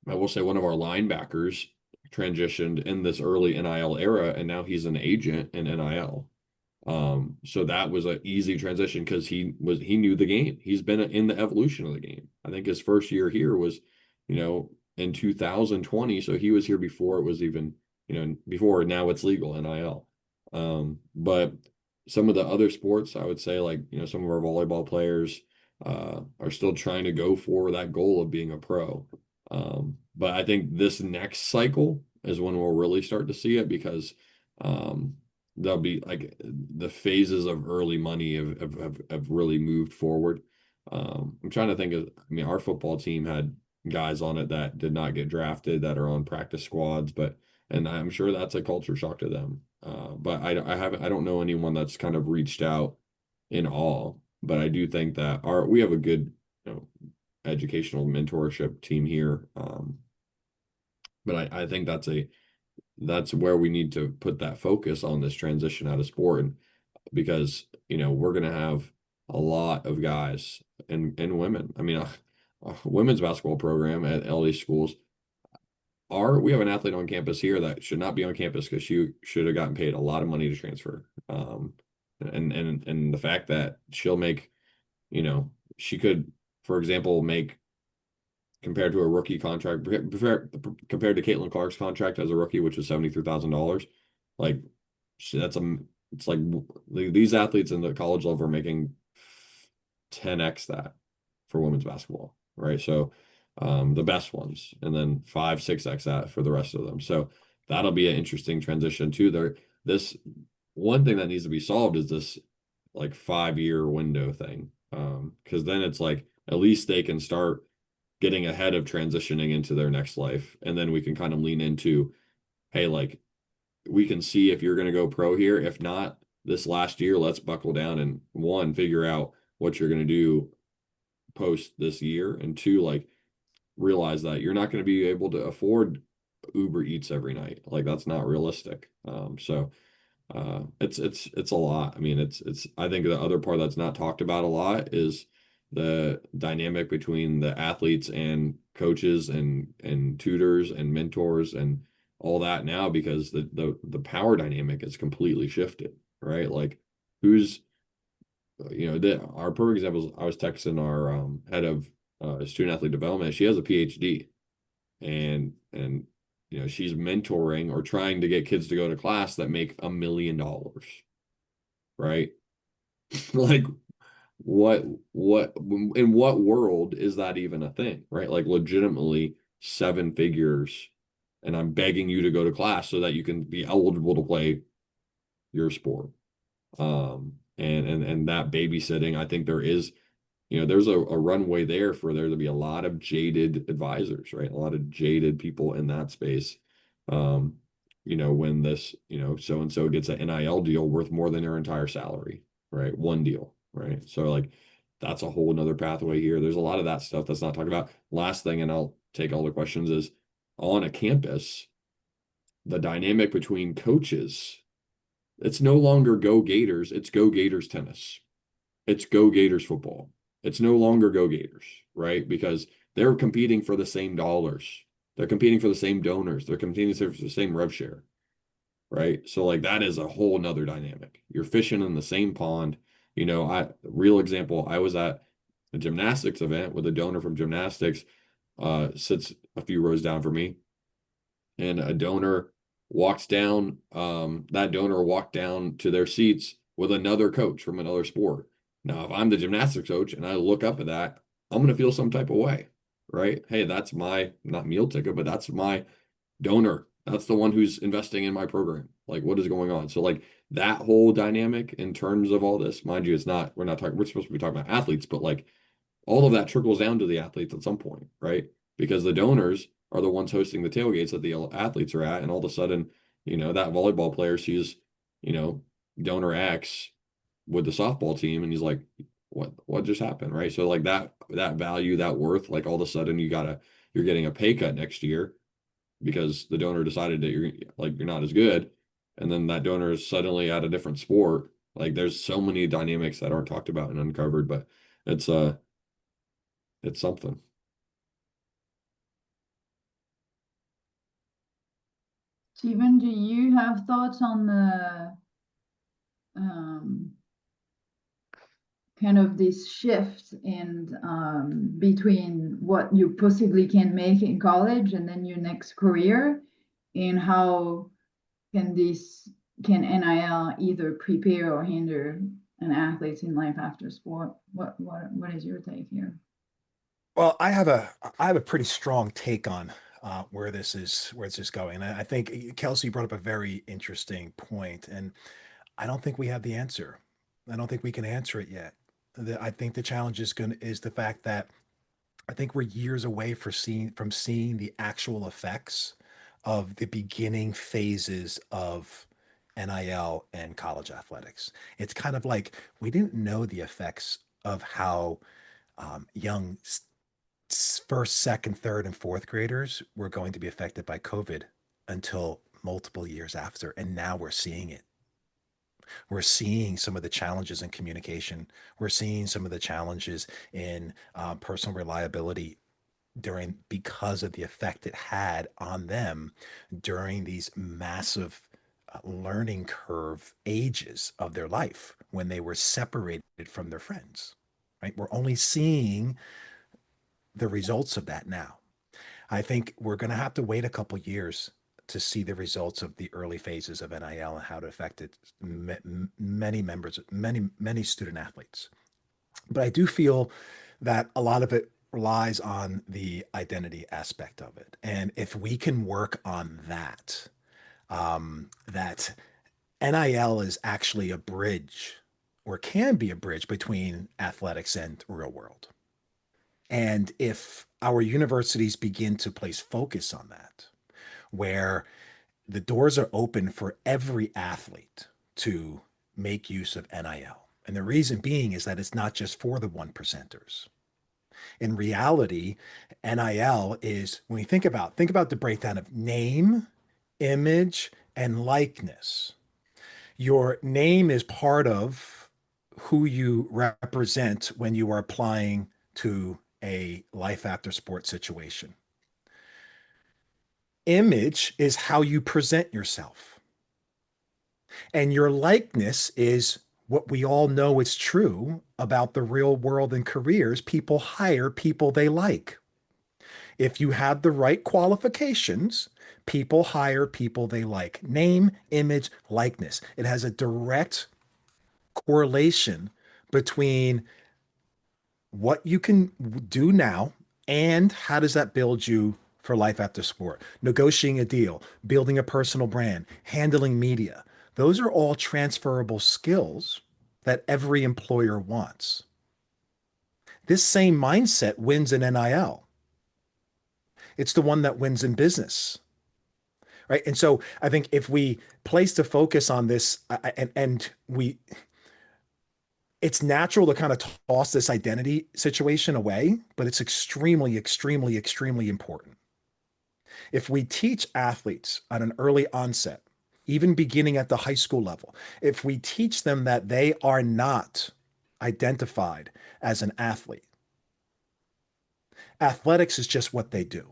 will say one of our linebackers transitioned in this early NIL era, and now he's an agent in NIL. So that was an easy transition because he knew the game. He's been in the evolution of the game. I think his first year here was, in 2020. So he was here before it was even, before now it's legal, NIL. But some of the other sports, I would say, like, some of our volleyball players are still trying to go for that goal of being a pro. But I think this next cycle is when we'll really start to see it, because there'll be like the phases of early money have really moved forward. I'm trying to think of, I mean, our football team had guys on it that did not get drafted that are on practice squads, and I'm sure that's a culture shock to them. But I don't know anyone that's kind of reached out in all, but I do think that we have a good, educational mentorship team here. But I think that's where we need to put that focus on this transition out of sport, and because we're going to have a lot of guys and women. I mean, a women's basketball program at LA schools, we have an athlete on campus here that should not be on campus because she should have gotten paid a lot of money to transfer. And the fact that she'll make, she could, for example, make, compared to a rookie contract, compared to Caitlin Clark's contract as a rookie, which is $73,000, like it's like these athletes in the college level are making 10x that for women's basketball, right? So the best ones, and then 5-6x that for the rest of them. So that'll be an interesting transition too. This one thing that needs to be solved is this like 5-year window thing. Because then it's like at least they can start getting ahead of transitioning into their next life. And then we can kind of lean into, hey, like we can see if you're going to go pro here. If not, this last year, let's buckle down and one, figure out what you're going to do post this year, and two, like realize that you're not going to be able to afford Uber Eats every night. Like that's not realistic. So it's a lot. I mean, it's I think the other part that's not talked about a lot is the dynamic between the athletes and coaches and tutors and mentors and all that now, because the power dynamic is completely shifted, right? Like who's our perfect example is I was texting our head of student athlete development. She has a PhD, and she's mentoring or trying to get kids to go to class that make $1 million, right? Like what in what world is that even a thing, right? Like legitimately 7 figures, and I'm begging you to go to class so that you can be eligible to play your sport. And that babysitting, I think there is, there's a runway there for there to be a lot of jaded advisors, right? A lot of jaded people in that space. When this, so and so gets an NIL deal worth more than their entire salary, right? One deal, right? So like that's a whole another pathway here. There's a lot of that stuff that's not talked about. Last thing, and I'll take all the questions, is on a campus, the dynamic between coaches, it's no longer Go Gators, it's Go Gators tennis. It's Go Gators football. It's no longer Go Gators, right? Because they're competing for the same dollars. They're competing for the same donors. They're competing for the same rev share, right? So like that is a whole nother dynamic. You're fishing in the same pond. Real example, I was at a gymnastics event with a donor from gymnastics, sits a few rows down from me, and a donor walks down, that donor walked down to their seats with another coach from another sport. Now, if I'm the gymnastics coach and I look up at that, I'm going to feel some type of way, right? Hey, that's my, not meal ticket, but that's my donor. That's the one who's investing in my program. Like, what is going on? So, like, that whole dynamic in terms of all this, mind you, we're supposed to be talking about athletes, but like, all of that trickles down to the athletes at some point, right? Because the donors are the ones hosting the tailgates that the athletes are at, and all of a sudden, that volleyball player sees, donor X with the softball team, and he's like, what just happened, right? So like that value, that worth, like all of a sudden you're getting a pay cut next year because the donor decided that you're not as good, and then that donor is suddenly at a different sport. Like there's so many dynamics that aren't talked about and uncovered, but it's something. Stephen, do you have thoughts on the kind of this shift in between what you possibly can make in college and then your next career, and how can NIL either prepare or hinder an athlete in life after sport? What is your take here? Well, I have a pretty strong take on where this is going. And I think Kelsey brought up a very interesting point, and I don't think we have the answer. I don't think we can answer it yet. I think the challenge is the fact that I think we're years away from seeing the actual effects of the beginning phases of NIL and college athletics. It's kind of like we didn't know the effects of how young first, second, third, and fourth graders were going to be affected by COVID until multiple years after. And now we're seeing it. We're seeing some of the challenges in communication. We're seeing some of the challenges in personal reliability because of the effect it had on them during these massive learning curve ages of their life when they were separated from their friends. Right? We're only seeing the results of that now. I think we're going to have to wait a couple years to see the results of the early phases of NIL and how it affected many student athletes. But I do feel that a lot of it relies on the identity aspect of it. And if we can work on that, that NIL is actually a bridge or can be a bridge between athletics and real world. And if our universities begin to place focus on that, where the doors are open for every athlete to make use of NIL. And the reason being is that it's not just for the one percenters. In reality, NIL is, when you think about the breakdown of name, image, and likeness. Your name is part of who you represent when you are applying to a life after sports situation. Image is how you present yourself. And your likeness is what we all know is true about the real world and careers. People hire people they like. If you have the right qualifications, people hire people they like. Name, image, likeness. It has a direct correlation between what you can do now and how does that build you for life after sport. Negotiating a deal, building a personal brand, handling media. Those are all transferable skills that every employer wants. This same mindset wins in NIL. It's the one that wins in business. Right. And so I think if we place the focus on this and we, it's natural to kind of toss this identity situation away, but it's extremely, extremely, extremely important. If we teach athletes at an early onset, even beginning at the high school level, if we teach them that they are not identified as an athlete, athletics is just what they do.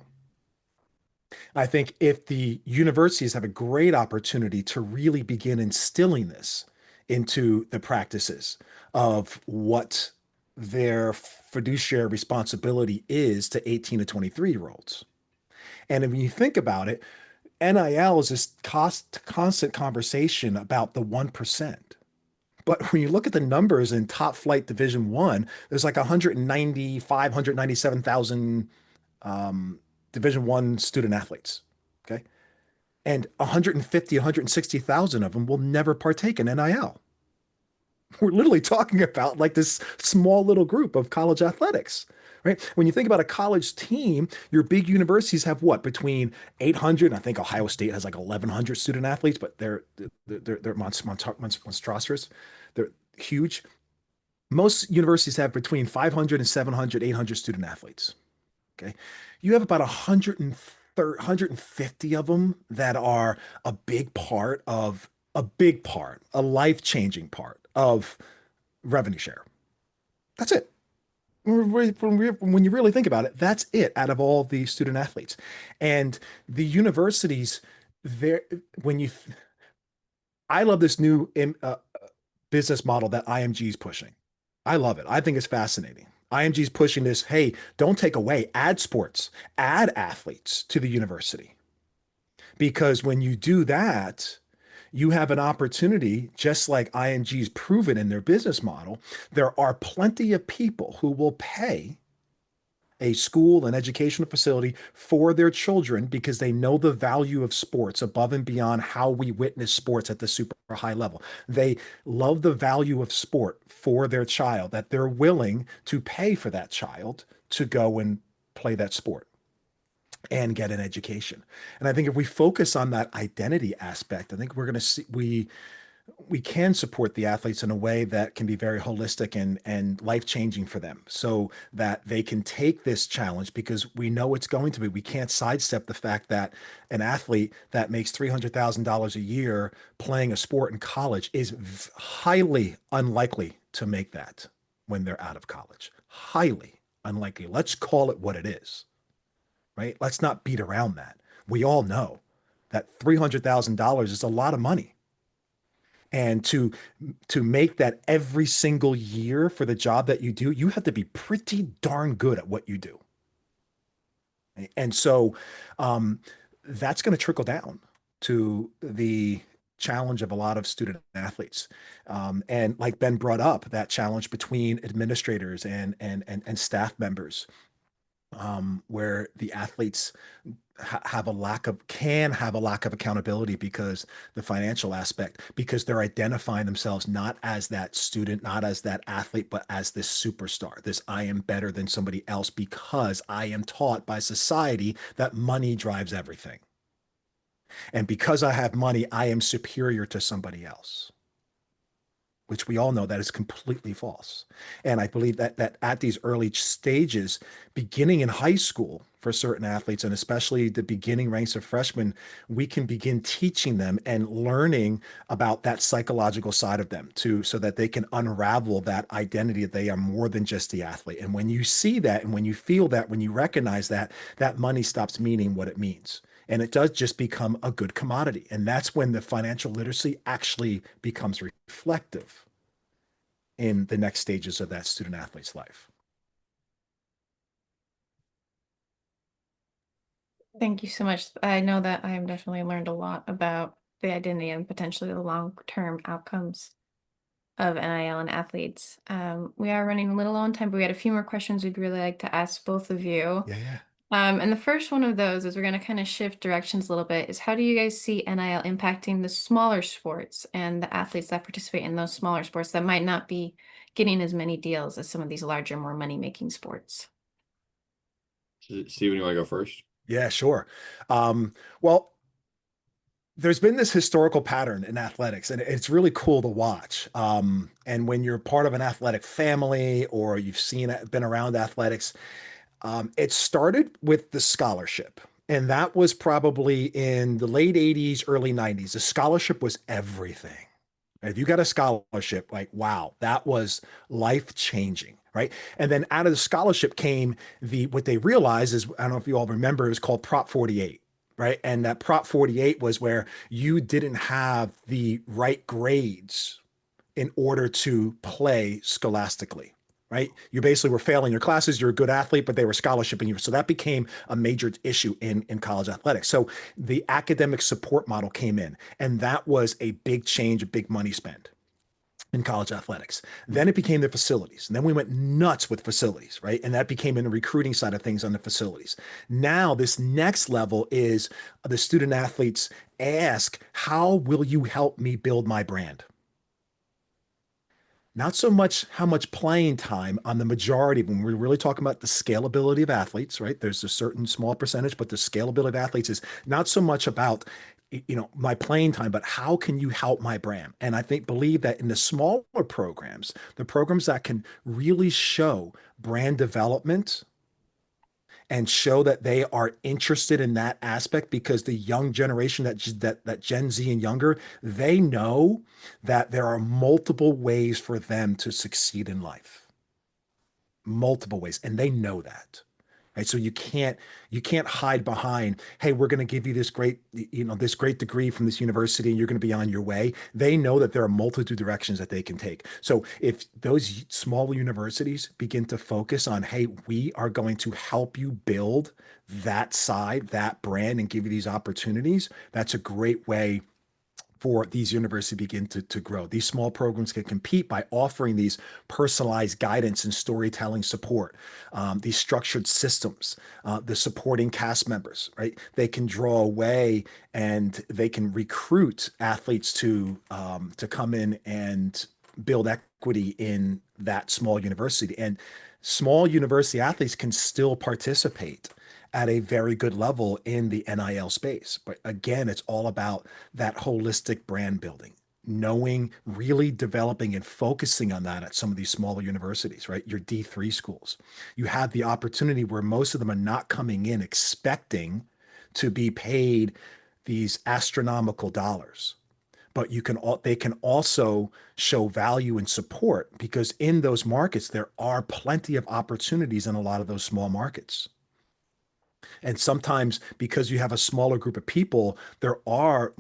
I think if the universities have a great opportunity to really begin instilling this into the practices of what their fiduciary responsibility is to 18 to 23-year-olds. And when you think about it, NIL is this constant conversation about the 1%. But when you look at the numbers in top flight Division One, there's like 197,000 Division One student athletes. Okay. And 150, 160,000 of them will never partake in NIL. We're literally talking about like this small little group of college athletics, right? When you think about a college team, your big universities have what, between 800, I think Ohio State has like 1,100 student athletes, but they're monstrous. They're huge. Most universities have between 500 and 700, 800 student athletes. Okay. You have about 150 of them that are a big part, a life-changing part of revenue share. That's it. When you really think about it, that's it out of all the student athletes. And the universities, there, I love this new business model that IMG is pushing. I love it. I think it's fascinating. IMG is pushing this, hey, don't take away, add sports, add athletes to the university. Because when you do that, you have an opportunity, just like IMG's proven in their business model, there are plenty of people who will pay a school, an educational facility for their children because they know the value of sports above and beyond how we witness sports at the super high level. They love the value of sport for their child, that they're willing to pay for that child to go and play that sport and get an education. And I think if we focus on that identity aspect, I think we're going to see we can support the athletes in a way that can be very holistic and life-changing for them so that they can take this challenge, because we know it's going to be. We can't sidestep the fact that an athlete that makes $300,000 a year playing a sport in college is highly unlikely to make that when they're out of college. Highly unlikely. Let's call it what it is, right? Let's not beat around that. We all know that $300,000 is a lot of money. And to make that every single year for the job that you do, you have to be pretty darn good at what you do. And so that's going to trickle down to the challenge of a lot of student athletes. And like Ben brought up, that challenge between administrators and staff members, where the athletes have a lack of can have a lack of accountability because the financial aspect, because they're identifying themselves not as that student, not as that athlete, but as this superstar, this I am better than somebody else because I am taught by society that money drives everything, and because I have money I am superior to somebody else, which we all know that is completely false. And I believe that at these early stages, beginning in high school for certain athletes, and especially the beginning ranks of freshmen, we can begin teaching them and learning about that psychological side of them too, so that they can unravel that identity that they are more than just the athlete. And when you see that, and when you feel that, when you recognize that, that money stops meaning what it means. And it does just become a good commodity. And that's when the financial literacy actually becomes reflective in the next stages of that student athlete's life. Thank you so much. I know that I have definitely learned a lot about the identity and potentially the long-term outcomes of NIL and athletes. We are running a little low on time, but we had a few more questions we'd really like to ask both of you. Yeah. And the first one of those is we're going to kind of shift directions a little bit is how do you guys see NIL impacting the smaller sports and the athletes that participate in those smaller sports that might not be getting as many deals as some of these larger, more money-making sports? Steven, you want to go first? Yeah, sure. Well, there's been this historical pattern in athletics, and it's really cool to watch. And when you're part of an athletic family or you've been around athletics, it started with the scholarship. And that was probably in the late 80s, early 90s. The scholarship was everything. If you got a scholarship, like, wow, that was life changing, right? And then out of the scholarship came what they realized is, I don't know if you all remember, it was called Prop 48, right? And that Prop 48 was where you didn't have the right grades in order to play scholastically, right? You basically were failing your classes. You're a good athlete, but they were scholarshiping you. So that became a major issue in college athletics. So the academic support model came in, and that was a big change, a big money spend in college athletics. Then it became the facilities. And then we went nuts with facilities, right? And that became in the recruiting side of things on the facilities. Now, this next level is the student athletes ask, how will you help me build my brand? Not so much how much playing time on the majority, when we're really talking about the scalability of athletes, right? There's a certain small percentage, but the scalability of athletes is not so much about, my playing time, but how can you help my brand? And I believe that in the smaller programs, the programs that can really show brand development and show that they are interested in that aspect, because the young generation, that Gen Z and younger, they know that there are multiple ways for them to succeed in life, multiple ways, and they know that. Right. So you can't hide behind, hey, we're going to give you this great degree from this university and you're going to be on your way. They know that there are multitude directions that they can take. So if those small universities begin to focus on, hey, we are going to help you build that side, that brand, and give you these opportunities, that's a great way for these universities begin to grow. These small programs can compete by offering these personalized guidance and storytelling support, these structured systems, the supporting cast members, right? They can draw away and they can recruit athletes to come in and build equity in that small university. And small university athletes can still participate at a very good level in the NIL space. But again, it's all about that holistic brand building, knowing, really developing and focusing on that at some of these smaller universities, right? Your D3 schools. You have the opportunity where most of them are not coming in expecting to be paid these astronomical dollars. But they can also show value and support, because in those markets, there are plenty of opportunities in a lot of those small markets. And sometimes, because you have a smaller group of people, there are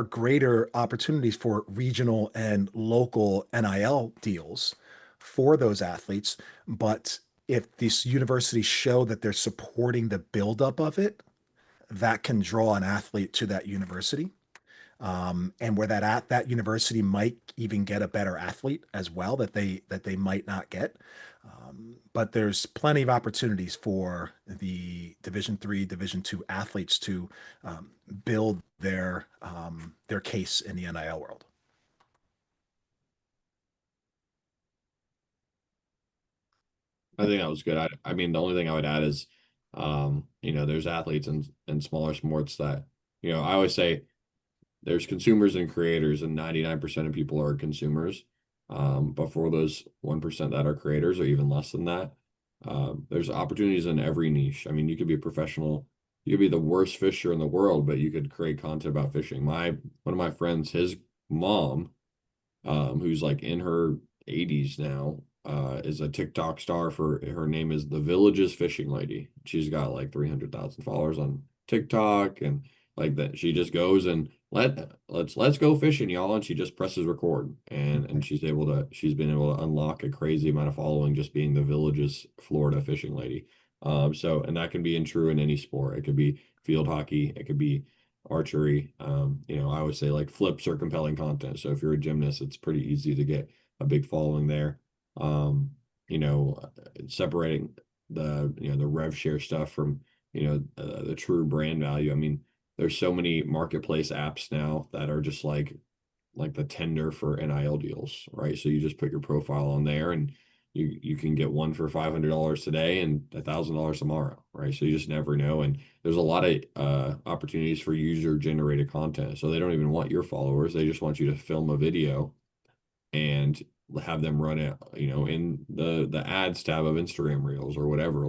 greater opportunities for regional and local NIL deals for those athletes. But if these universities show that they're supporting the buildup of it, that can draw an athlete to that university. and where that university might even get a better athlete as well that they might not get. But there's plenty of opportunities for the Division III, Division II athletes to build their case in the NIL world. I think that was good. I mean, the only thing I would add is, there's athletes in smaller sports that, I always say there's consumers and creators, and 99% of people are consumers. But for those 1% that are creators, or even less than that, there's opportunities in every niche. I mean, you could be a professional, you could be the worst fisher in the world, but you could create content about fishing. One of my friends, his mom, who's like in her 80s now, is a TikTok star. Her name is The Village's Fishing Lady. She's got like 300,000 followers on TikTok, and like that she just goes and let's go fishing, y'all, and she just presses record, and she's been able to unlock a crazy amount of following just being The Village's Florida Fishing Lady. And that can be true in any sport. It could be field hockey, it could be archery. I always say like flips are compelling content. So if you're a gymnast, it's pretty easy to get a big following there. Separating the rev share stuff from the true brand value. I mean, there's so many marketplace apps now that are just like the tender for NIL deals, right? So you just put your profile on there, and you can get one for $500 today and $1,000 tomorrow, right? So you just never know. And there's a lot of opportunities for user generated content. So they don't even want your followers. They just want you to film a video and have them run it, in the ads tab of Instagram Reels or whatever.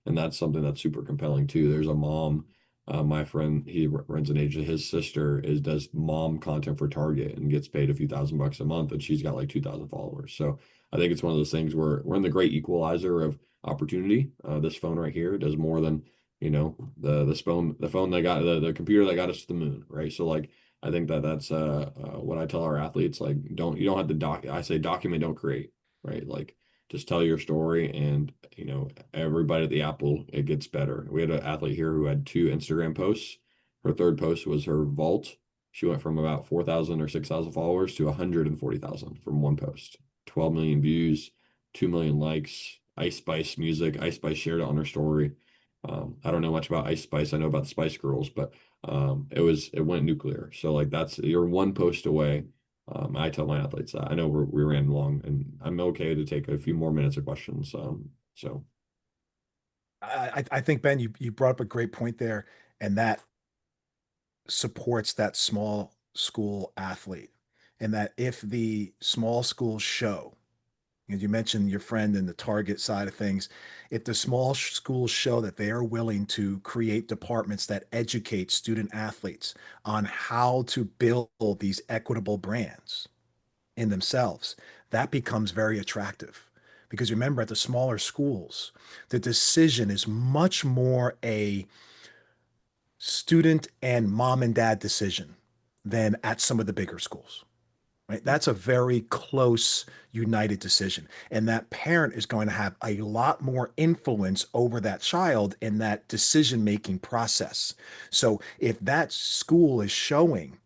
And that's something that's super compelling too. There's a mom, my friend, he runs an agency. His sister does mom content for Target and gets paid a few $1,000 a month, and she's got like 2,000 followers. So I think it's one of those things where we're in the great equalizer of opportunity. This phone right here does more than the phone that got the computer that got us to the moon, right? So like I think that's what I tell our athletes, like you don't have to I say document, don't create, right? Like just tell your story, and everybody at the Apple, it gets better. We had an athlete here who had 2 Instagram posts. Her third post was her vault. She went from about 4,000 or 6,000 followers to 140,000 from one post. 12 million views, 2 million likes. Ice Spice music. Ice Spice shared it on her story. I don't know much about Ice Spice. I know about the Spice Girls, but it went nuclear. So like you're one post away. I tell my athletes that. I know we ran long, and I'm okay to take a few more minutes of questions. So I think, Ben, you brought up a great point there, and that supports that small school athlete. And that if the small schools show, and you mentioned your friend in the Target side of things, if the small schools show that they are willing to create departments that educate student athletes on how to build these equitable brands in themselves, that becomes very attractive. Because remember, at the smaller schools, the decision is much more a student and mom and dad decision than at some of the bigger schools. Right? That's a very close, united decision. And that parent is going to have a lot more influence over that child in that decision-making process. So if that school is showing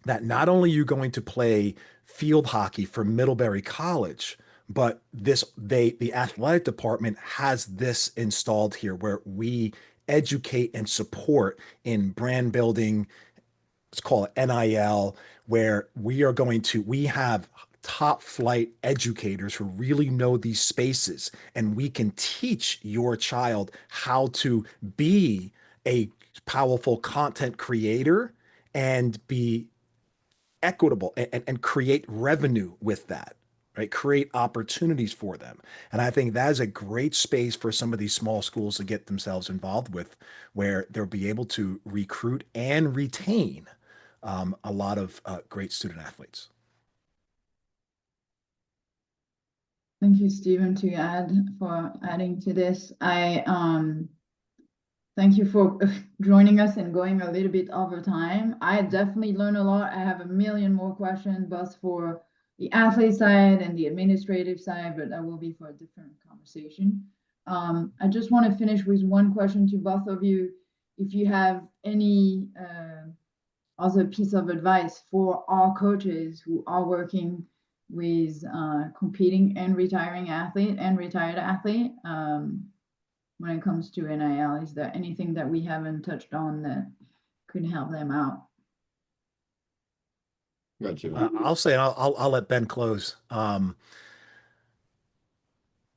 that not only are you going to play field hockey for Middlebury College, but the athletic department has this installed here where we educate and support in brand building, let's call it NIL, where we have top flight educators who really know these spaces, and we can teach your child how to be a powerful content creator and be equitable and create revenue with that, right? Create opportunities for them. And I think that is a great space for some of these small schools to get themselves involved with, where they'll be able to recruit and retain a lot of great student athletes. Thank you, Stephen, for adding to this. Thank you for joining us and going a little bit over time. I definitely learned a lot. I have a million more questions, both for the athlete side and the administrative side, but that will be for a different conversation. I just want to finish with one question to both of you. If you have any other piece of advice for all coaches who are working with competing and retiring athlete and retired athlete when it comes to NIL? Is there anything that we haven't touched on that could help them out? I'll say, I'll let Ben close. I'll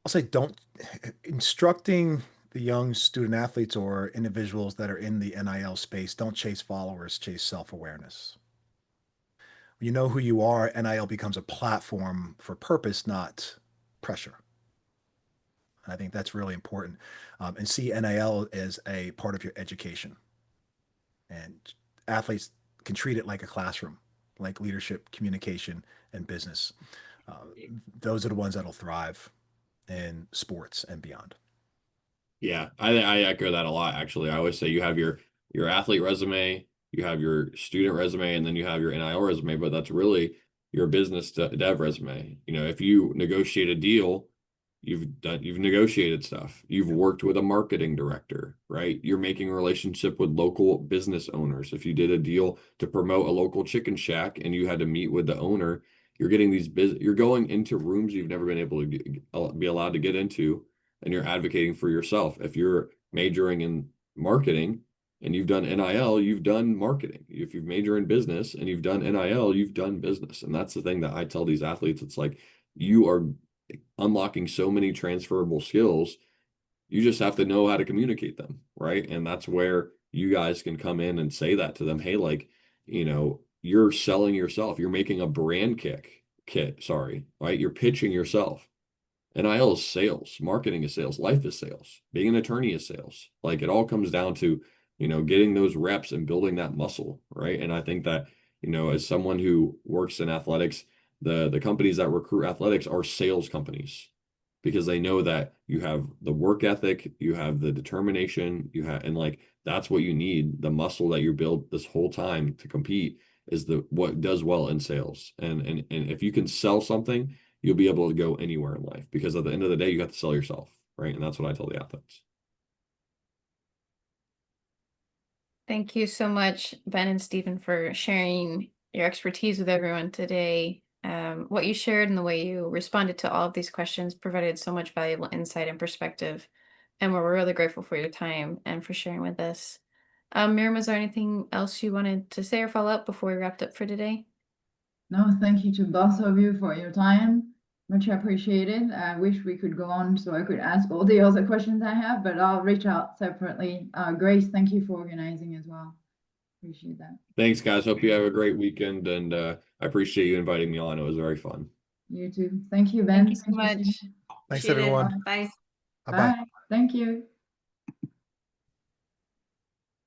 say, don't instructing the young student athletes or individuals that are in the NIL space, don't chase followers, chase self-awareness. You know who you are, NIL becomes a platform for purpose, not pressure. I think that's really important. And see NIL as a part of your education. And athletes can treat it like a classroom, like leadership, communication, and business. Those are the ones that'll thrive in sports and beyond. Yeah, I echo that a lot, actually. I always say you have your athlete resume, you have your student resume, and then you have your NIL resume, but that's really your business dev resume. You know, if you negotiate a deal, you've negotiated stuff. You've worked with a marketing director, right? You're making a relationship with local business owners. If you did a deal to promote a local chicken shack and you had to meet with the owner, you're getting you're going into rooms you've never been able to be allowed to get into, and you're advocating for yourself. If you're majoring in marketing and you've done NIL, you've done marketing. If you've majored in business and you've done NIL, you've done business. And that's the thing that I tell these athletes. It's like, you are unlocking so many transferable skills. You just have to know how to communicate them, right? And that's where you guys can come in and say that to them. Hey, like, you know, you're selling yourself. You're making a brand right? You're pitching yourself. NIL is sales, marketing is sales, life is sales, being an attorney is sales. Like, it all comes down to, you know, getting those reps and building that muscle, right? And I think that, you know, as someone who works in athletics, the companies that recruit athletics are sales companies, because they know that you have the work ethic, you have the determination, and like, that's what you need. The muscle that you build this whole time to compete is what does well in sales. And if you can sell something, you'll be able to go anywhere in life, because at the end of the day, you have to sell yourself, right? And that's what I tell the athletes. Thank you so much, Ben and Stephen, for sharing your expertise with everyone today. What you shared and the way you responded to all of these questions provided so much valuable insight and perspective. And we're really grateful for your time and for sharing with us. Miriam, was there anything else you wanted to say or follow up before we wrapped up for today? No, thank you to both of you for your time. Much appreciated. I wish we could go on so I could ask all the other questions I have, but I'll reach out separately. Grace, thank you for organizing as well. Appreciate that. Thanks, guys. Hope you have a great weekend, and I appreciate you inviting me on. It was very fun. You too. Thank you, Ben. Thank you so much. Thanks, Appreciate it. everyone. Bye. Bye-bye. Bye. Thank you.